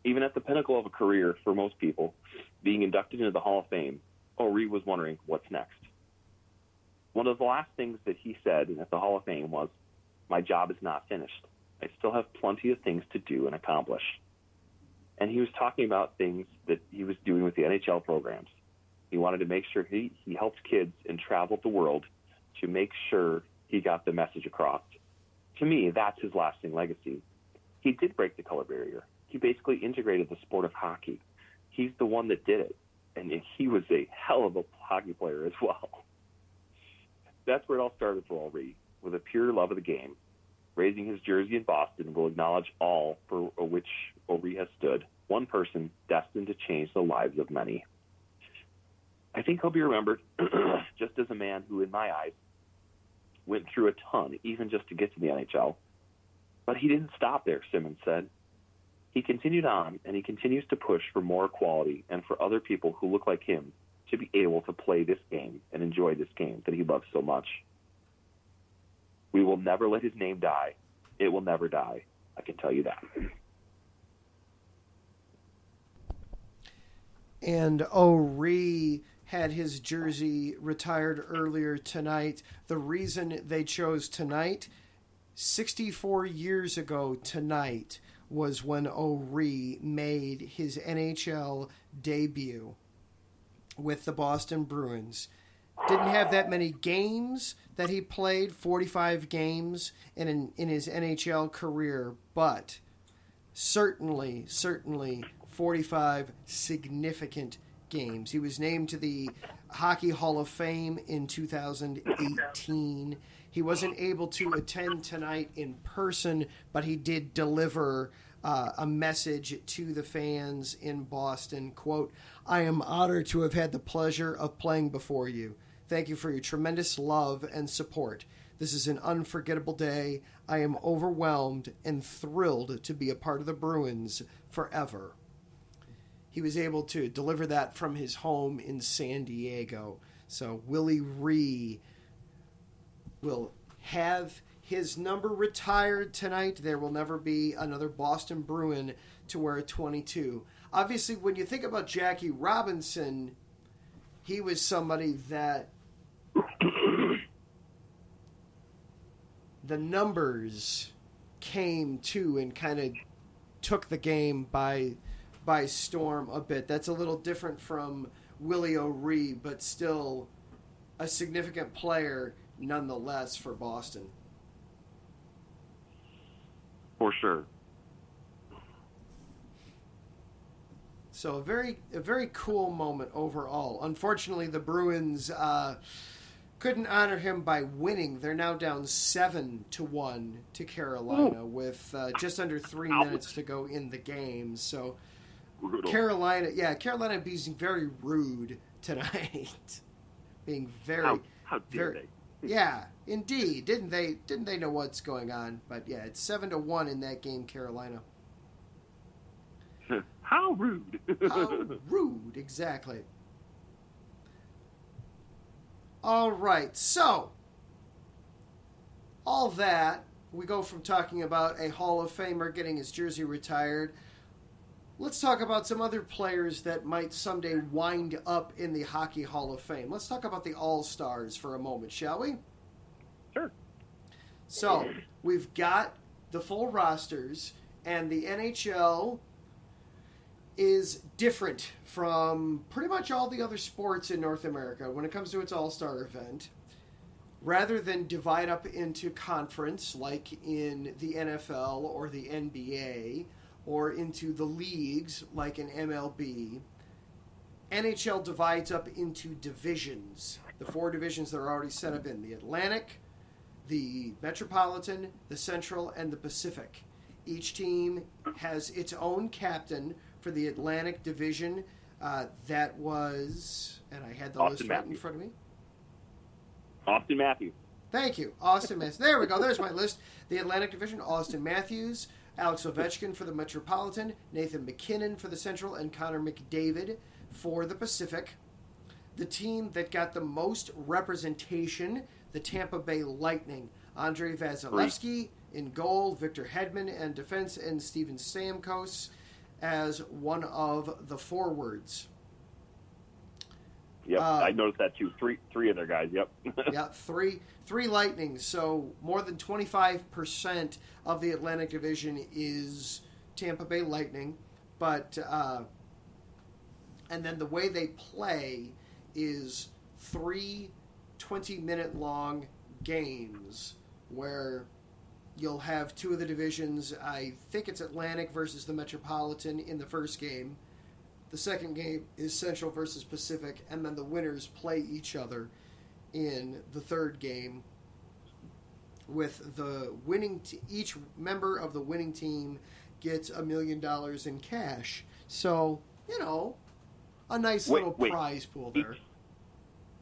Even at the pinnacle of a career for most people, being inducted into the Hall of Fame, O'Ree was wondering what's next. One of the last things that he said at the Hall of Fame was, "My job is not finished. I still have plenty of things to do and accomplish." And he was talking about things that he was doing with the NHL programs. He wanted to make sure he helped kids and traveled the world to make sure he got the message across. To me, that's his lasting legacy. He did break the color barrier. He basically integrated the sport of hockey. He's the one that did it, and he was a hell of a hockey player as well. That's where it all started for O'Ree, with a pure love of the game. Raising his jersey in Boston will acknowledge all for which O'Ree has stood, one person destined to change the lives of many. I think he'll be remembered just as a man who, in my eyes, went through a ton, even just to get to the NHL. But he didn't stop there, Simmons said. He continued on, and he continues to push for more equality and for other people who look like him to be able to play this game and enjoy this game that he loves so much. We will never let his name die. It will never die. I can tell you that. And O'Ree had his jersey retired earlier tonight. The reason they chose tonight, 64 years ago tonight, was when O'Ree made his NHL debut with the Boston Bruins. Didn't have that many games that he played, 45 games in his NHL career, but certainly 45 significant games. He was named to the Hockey Hall of Fame in 2018. He wasn't able to attend tonight in person, but he did deliver a message to the fans in Boston. Quote, "I am honored to have had the pleasure of playing before you. Thank you for your tremendous love and support. This is an unforgettable day. I am overwhelmed and thrilled to be a part of the Bruins forever." He was able to deliver that from his home in San Diego. So Willie Ree will have his number retired tonight. There will never be another Boston Bruin to wear a 22. Obviously, when you think about Jackie Robinson, he was somebody that the numbers came to and kind of took the game by storm a bit. That's a little different from Willie O'Ree, but still a significant player nonetheless for Boston. For sure. So a very cool moment overall. Unfortunately, the Bruins couldn't honor him by winning. They're now down 7-1 to Carolina with just under 3 minutes to go in the game. So Carolina being very rude tonight. Being very how dare they? Yeah, indeed. Didn't they know what's going on? But yeah, it's 7-1 in that game, Carolina. How rude. How rude, exactly. All right, so all that, we go from talking about a Hall of Famer getting his jersey retired. Let's talk about some other players that might someday wind up in the Hockey Hall of Fame. Let's talk about the All-Stars for a moment, shall we? Sure. So, we've got the full rosters, and the NHL is different from pretty much all the other sports in North America when it comes to its All-Star event. Rather than divide up into conference like in the NFL or the NBA, or into the leagues like in MLB, NHL divides up into divisions. The 4 divisions that are already set up in the Atlantic, the Metropolitan, the Central, and the Pacific. Each team has its own captain for the Atlantic division. That was, and I had the list right in front of me. Austin Matthews. Thank you. Austin Matthews. There we go. There's my list. The Atlantic division, Austin Matthews, Alex Ovechkin for the Metropolitan, Nathan McKinnon for the Central, and Connor McDavid for the Pacific. The team that got the most representation, the Tampa Bay Lightning. Andrei Vasilevsky in goal, Victor Hedman and defense, and Steven Stamkos as one of the forwards. Yep, I noticed that too. Three of their guys. Yep. Yeah, three Lightnings. So more than 25% of the Atlantic Division is Tampa Bay Lightning, but and then the way they play is 3 20-minute long games where you'll have 2 of the divisions. I think it's Atlantic versus the Metropolitan in the first game. The second game is Central versus Pacific, and then the winners play each other in the third game, with the winning each member of the winning team gets $1 million in cash. So, a nice little prize pool there.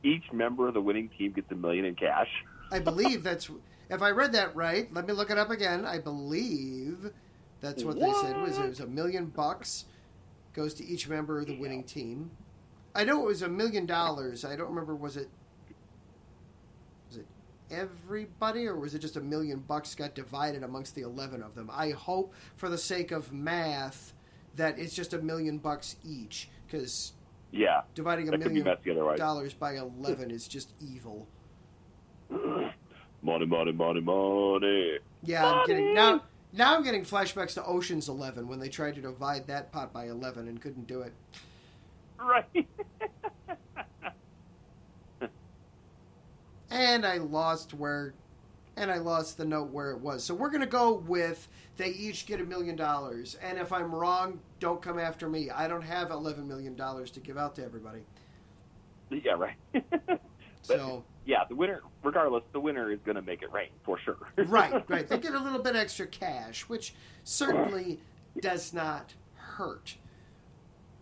Each member of the winning team gets $1 million in cash. I believe that's, if I read that right, let me look it up again. I believe that's what they said. It was $1 million goes to each member of the winning team. I know it was $1 million. I don't remember, was it everybody, or was it just $1 million got divided amongst the 11 of them? I hope, for the sake of math, that it's just $1 million each, because dividing $1 million by 11 is just evil. Money, money, money, money. Yeah, money. I'm kidding. Now I'm getting flashbacks to Ocean's 11 when they tried to divide that pot by 11 and couldn't do it. Right. And I lost the note where it was. So we're going to go with they each get $1 million. And if I'm wrong, don't come after me. I don't have $11 million to give out to everybody. Yeah, right. So yeah, the winner, regardless, the winner is going to make it rain for sure. right. They get a little bit extra cash, which certainly does not hurt.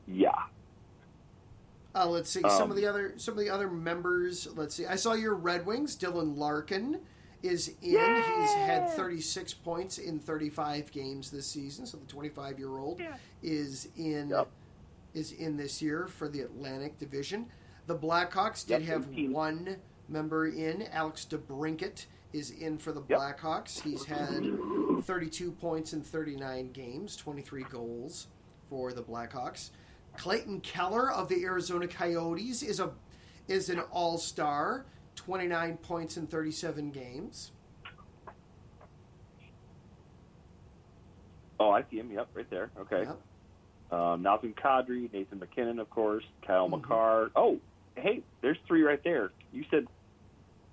Yeah. Let's see some of the other members. Let's see. I saw your Red Wings. Dylan Larkin is in. Yay! He's had 36 points in 35 games this season. So the 25-year-old is in. Yep. Is in this year for the Atlantic Division. The Blackhawks did have one member in. Alex DeBrincat is in for the Blackhawks. He's had 32 points in 39 games, 23 goals for the Blackhawks. Clayton Keller of the Arizona Coyotes is an all-star, 29 points in 37 games. Oh, I see him. Yep, right there. Okay. Yep. Nazem Kadri, Nathan McKinnon, of course, Kyle McCarr. Oh, hey, there's three right there. You said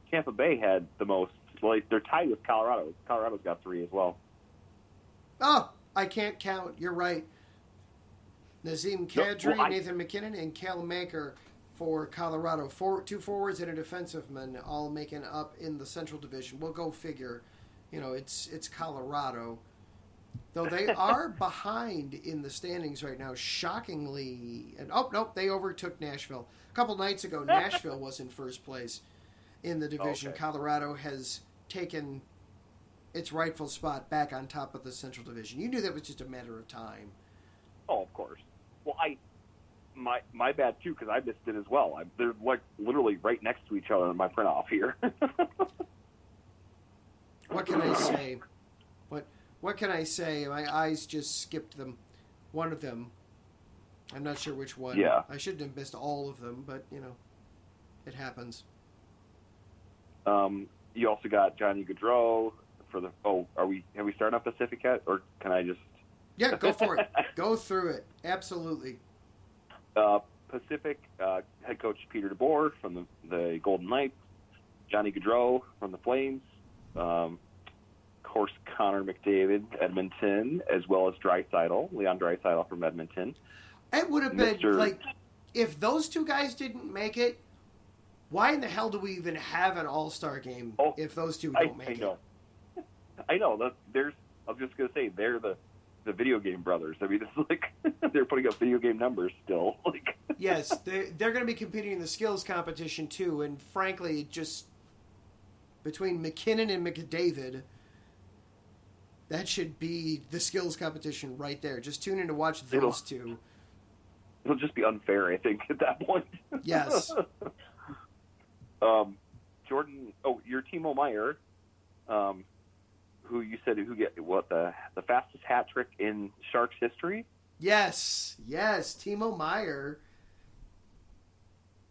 Tampa Bay had the most. Well, they're tied with Colorado. Colorado's got three as well. Oh, I can't count. You're right. Nazem Kadri, Nathan McKinnon, and Kale Maker for Colorado. Two forwards and a defenseman, all making up in the Central Division. We'll go figure. It's Colorado. Though they are behind in the standings right now, shockingly. And they overtook Nashville. A couple nights ago, Nashville was in first place in the division. Okay. Colorado has taken its rightful spot back on top of the Central Division. You knew that was just a matter of time. Oh, of course. Well, my bad too, because I missed it as well. They're like literally right next to each other in my print off here. What can I say? What can I say? My eyes just skipped them. One of them. I'm not sure which one. Yeah. I shouldn't have missed all of them, but, it happens. You also got Johnny Gaudreau for the... Oh, have we started on Pacific yet? Or can I just... Yeah, go for it. Go through it. Absolutely. Pacific, head coach Peter DeBoer from the Golden Knights. Johnny Gaudreau from the Flames. Of course, Connor McDavid, Edmonton, as well as Leon Draisaitl from Edmonton. It would have been, if those two guys didn't make it, why in the hell do we even have an all-star game if those two don't make it? I know. I was just going to say, they're the video game brothers. I mean, it's they're putting up video game numbers still. Yes, they're going to be competing in the skills competition, too, and frankly, just between McKinnon and McDavid... That should be the skills competition right there. Just tune in to watch those two. It'll just be unfair, I think, at that point. Yes. Jordan, your Timo Meier, who you said get the fastest hat trick in Sharks history? Yes, Timo Meier.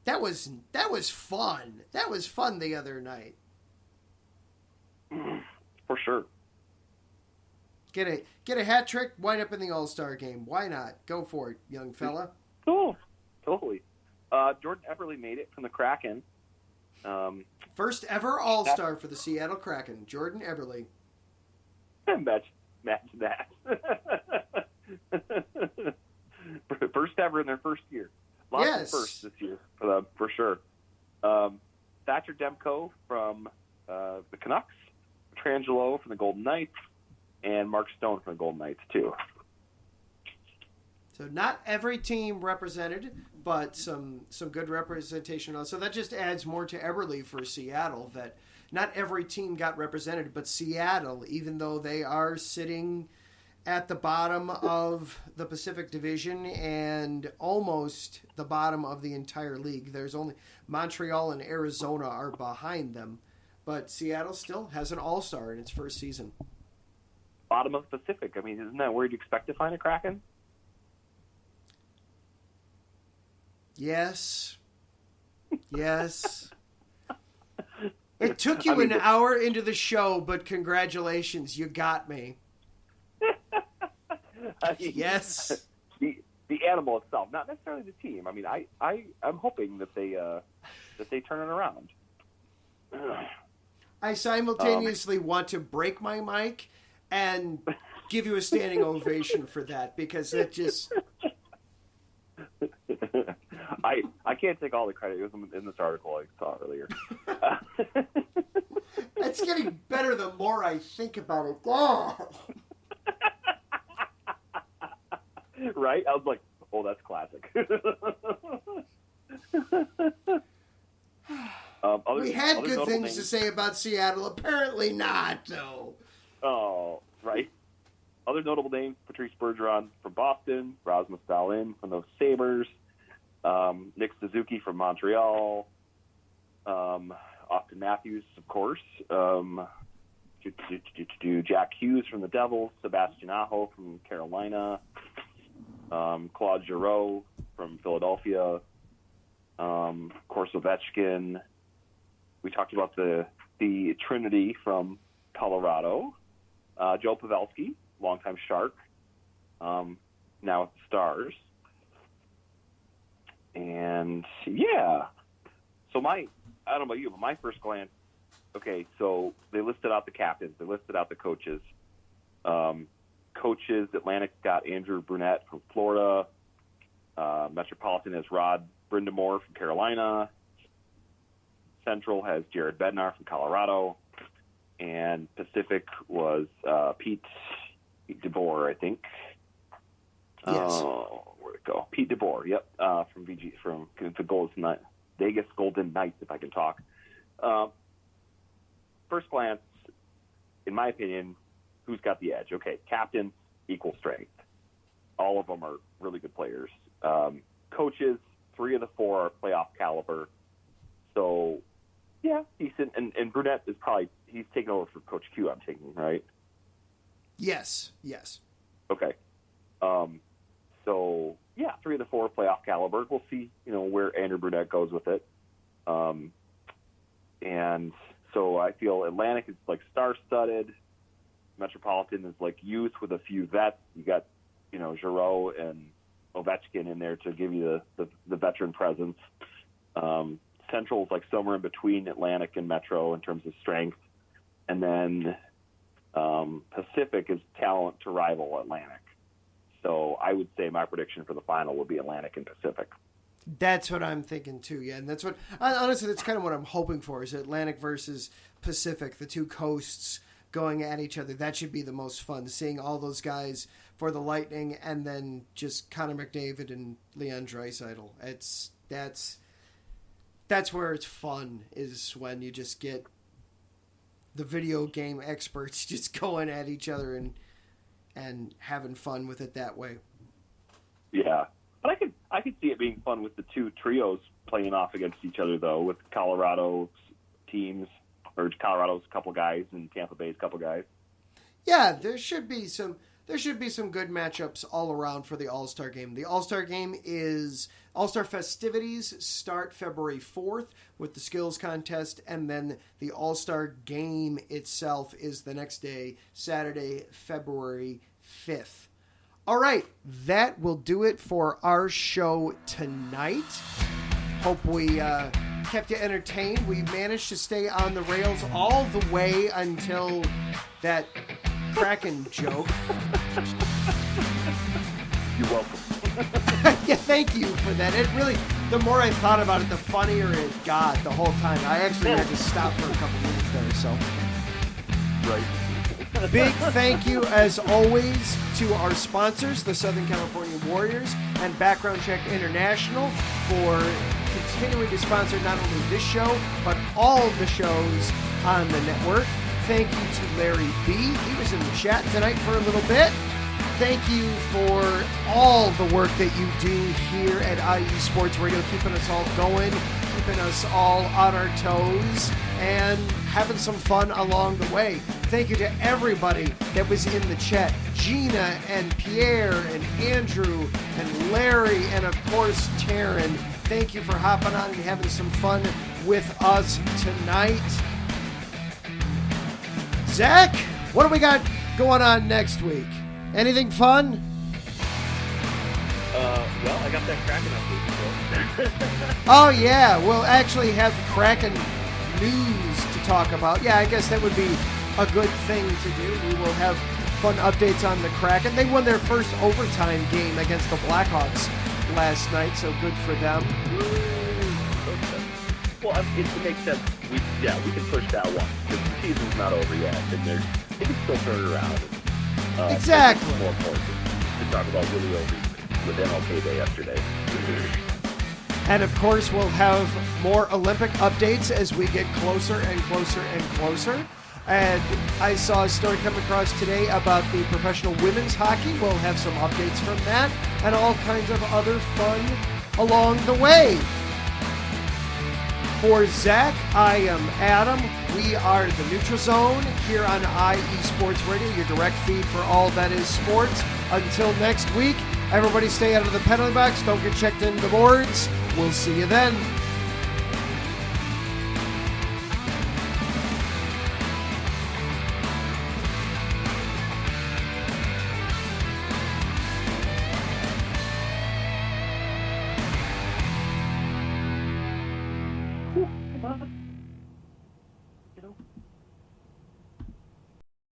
That was fun. That was fun the other night. For sure. Get a hat trick, wind up in the All-Star game. Why not? Go for it, young fella. Cool. Totally. Jordan Eberle made it from the Kraken. First ever All-Star for the Seattle Kraken, Jordan Eberle. Match that. First ever in their first year. Lots of firsts this year for them, for sure. Thatcher Demko from the Canucks. Petrangelo from the Golden Knights. And Mark Stone from the Golden Knights, too. So not every team represented, but some good representation. So that just adds more to Eberle for Seattle, that not every team got represented, but Seattle, even though they are sitting at the bottom of the Pacific Division and almost the bottom of the entire league. There's only Montreal and Arizona are behind them, but Seattle still has an all-star in its first season. Bottom of the Pacific. I mean, isn't that where you'd expect to find a Kraken? Yes. It took you an hour into the show, but congratulations, you got me. Yes. The animal itself, not necessarily the team. I mean, I'm hoping that they turn it around. I simultaneously want to break my mic and give you a standing ovation for that, because it just... I can't take all the credit. It was in this article I saw earlier. It's getting better the more I think about it. Oh. Right? I was like, oh, that's classic. We had good things to say about Seattle. Apparently not, though. Oh, right. Other notable names, Patrice Bergeron from Boston, Rasmus Dahlin from those Sabres, Nick Suzuki from Montreal, Austin Matthews, of course, Jack Hughes from the Devils, Sebastian Aho from Carolina, Claude Giroux from Philadelphia, of course, Ovechkin. We talked about the Trinity from Colorado, Joe Pavelski, longtime Shark, now with the Stars. And, yeah. So I don't know about you, but my first glance, okay, so they listed out the captains. They listed out the coaches. Coaches, Atlantic got Andrew Brunette from Florida. Metropolitan has Rod Brindamore from Carolina. Central has Jared Bednar from Colorado. And Pacific was Pete DeBoer, I think. Yes. Where'd it go? Pete DeBoer, yep, from the Vegas Golden Knights, if I can talk. First glance, in my opinion, who's got the edge? Okay, captain, equal strength. All of them are really good players. Coaches, 3 of the 4 are playoff caliber. So, yeah, decent. And Brunette is probably, he's taking over for Coach Q, I'm taking, right? Yes. Okay. So, yeah, 3 of the 4 playoff caliber. We'll see, where Andrew Brunette goes with it. And so I feel Atlantic is like star-studded. Metropolitan is like youth with a few vets. You got, Giroux and Ovechkin in there to give you the veteran presence. Central is like somewhere in between Atlantic and Metro in terms of strength. And then Pacific is talent to rival Atlantic. So I would say my prediction for the final would be Atlantic and Pacific. That's what I'm thinking too, yeah. And that's what, honestly, that's kind of what I'm hoping for, is Atlantic versus Pacific, the two coasts going at each other. That should be the most fun, seeing all those guys for the Lightning, and then just Connor McDavid and Leon Draisaitl. That's where it's fun, is when you just get the video game experts just going at each other and having fun with it that way. Yeah. But I could see it being fun with the two trios playing off against each other, though, with Colorado's teams, or Colorado's couple guys and Tampa Bay's couple guys. Yeah, there should be some good matchups all around for the All-Star Game. The All-Star Game is All-Star festivities start February 4th with the skills contest, and then the All-Star Game itself is the next day, Saturday, February 5th. All right, that will do it for our show tonight. Hope we kept you entertained. We managed to stay on the rails all the way until that Kraken joke. You're welcome. Yeah, thank you for that. It really, the more I thought about it, the funnier it got the whole time. I actually had to stop for a couple minutes there, so. Right. Big thank you, as always, to our sponsors, the Southern California Warriors and Background Check International, for continuing to sponsor not only this show, but all of the shows on the network. Thank you to Larry B. He was in the chat tonight for a little bit. Thank you for all the work that you do here at IE Sports Radio, keeping us all going, keeping us all on our toes, and having some fun along the way. Thank you to everybody that was in the chat. Gina and Pierre and Andrew and Larry and, of course, Taryn. Thank you for hopping on and having some fun with us tonight. Zach, what do we got going on next week? Anything fun? Well, I got that Kraken update. Oh, yeah. We'll actually have Kraken news to talk about. Yeah, I guess that would be a good thing to do. We will have fun updates on the Kraken. They won their first overtime game against the Blackhawks last night, so good for them. Well, it makes sense. We can push that one because the season's not over yet, and they can still turn it around. Exactly. More important to talk about Willie O'Reilly with MLK Day yesterday. And of course, we'll have more Olympic updates as we get closer and closer and closer. And I saw a story come across today about the professional women's hockey. We'll have some updates from that and all kinds of other fun along the way. For Zach, I am Adam. We are the Neutral Zone here on IE Sports Radio, your direct feed for all that is sports. Until next week, everybody stay out of the penalty box. Don't get checked into the boards. We'll see you then. Come on.